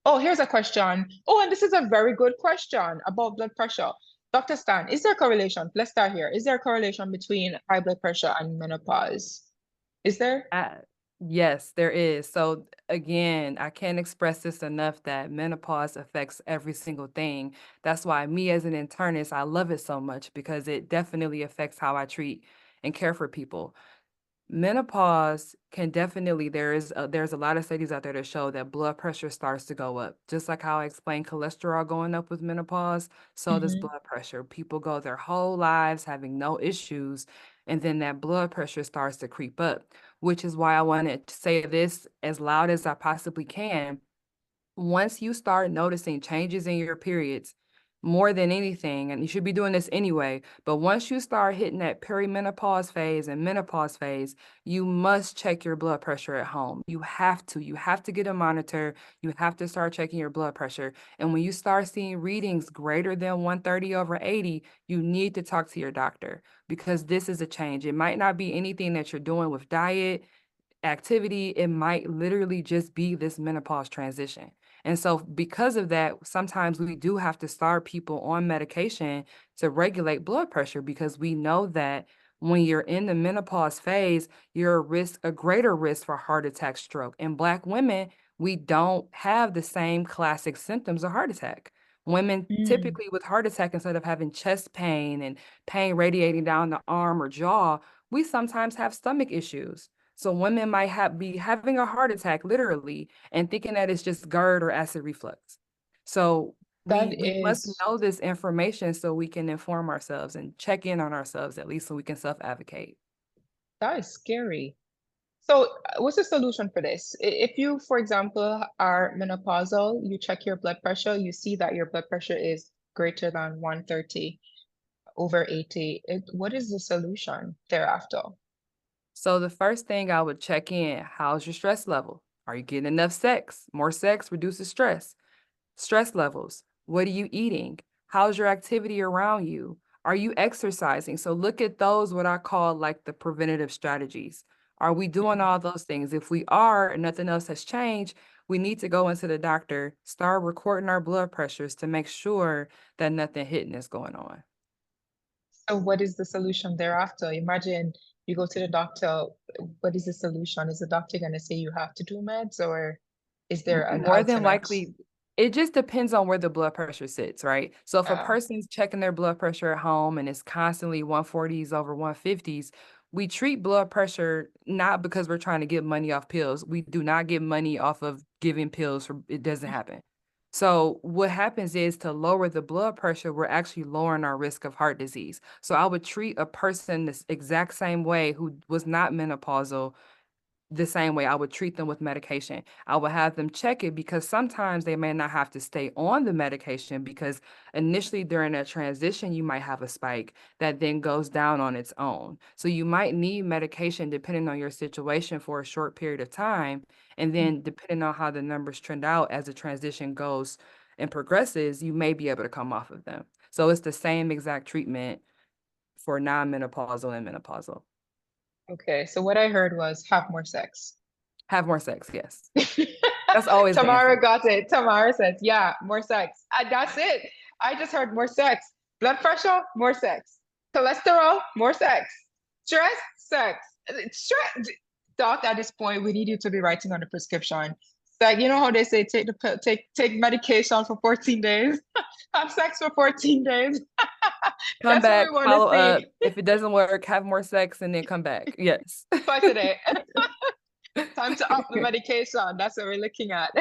Oh, here's a question. Oh, and this is a very good question about blood pressure. Dr. Stan, is there a correlation? Let's start here. Is there a correlation between high blood pressure and menopause? Is there? Uh, yes, there is. So again, I can't express this enough that menopause affects every single thing. That's why me as an internist, I love it so much because it definitely affects how I treat and care for people. Menopause can definitely there's a lot of studies out there that show that blood pressure starts to go up. Just like how I explained cholesterol going up with menopause, so does Hmm. blood pressure. People go their whole lives having no issues, and then that blood pressure starts to creep up, which is why I wanted to say this as loud as I possibly can. Once you start noticing changes in your periods, more than anything, and you should be doing this anyway, but once you start hitting that perimenopause phase and menopause phase, you must check your blood pressure at home. You have to. You have to get a monitor. You have to start checking your blood pressure. And when you start seeing readings greater than 130 over 80, you need to talk to your doctor because this is a change. It might not be anything that you're doing with diet, activity, it might literally just be this menopause transition. And so, because of that, sometimes we do have to start people on medication to regulate blood pressure because we know that when you're in the menopause phase, you're a greater risk for heart attack, stroke. In Black women, we don't have the same classic symptoms of heart attack. Women Mm. typically with heart attack, instead of having chest pain and pain radiating down the arm or jaw, we sometimes have stomach issues. So women might be having a heart attack literally and thinking that it's just GERD or acid reflux. So That we must is know this information so we can inform ourselves and check in on ourselves at least so we can self-advocate. that is scary. So, what's the solution for this? If you, for example, are menopausal, you check your blood pressure, you see that your blood pressure is greater than 130 over 80. What is the solution thereafter? So the first thing I would check in, how's your stress level? Are you getting enough sex? More sex reduces stress. Stress levels. What are you eating? How's your activity around you? Are you exercising? So look at those, what I call like the preventative strategies. Are we doing all those things? If we are and nothing else has changed, we need to go into the doctor, start recording our blood pressures to make sure that nothing hidden is going on. So what is the solution thereafter? Imagine you go to the doctor. What is the solution? Is the doctor going to say you have to do meds, or is there an More than alternate? likely, it just depends on where the blood pressure sits, right? So if a Uh, person's checking their blood pressure at home and it's constantly 140s over 150s, we treat blood pressure not because we're trying to get money off pills. We do not get money off of giving pills for it doesn't happen. So what happens is to lower the blood pressure, we're actually lowering our risk of heart disease. So I would treat a person this exact same way who was not menopausal the same way I would treat them with medication. I would have them check it because sometimes they may not have to stay on the medication because initially during that transition, you might have a spike that then goes down on its own. So you might need medication depending on your situation for a short period of time. And then depending on how the numbers trend out as the transition goes and progresses, you may be able to come off of them. So it's the same exact treatment for non-menopausal and menopausal. okay, so what I heard was have more sex. Have more sex, yes. That's always the Tamara answer. got it. Tamara says, yeah, more sex. That's it. I just heard more sex. Blood pressure, more sex. Cholesterol, more sex. Stress, sex. Stress. Doc, at this point, we need you to be writing on the prescription. It's like, you know how they say take medication for 14 days, have sex for 14 days. Come That's what we back, want to follow see up. If it doesn't work, have more sex and then come back. Yes. twice a day. Time to up the medication. That's what we're looking at.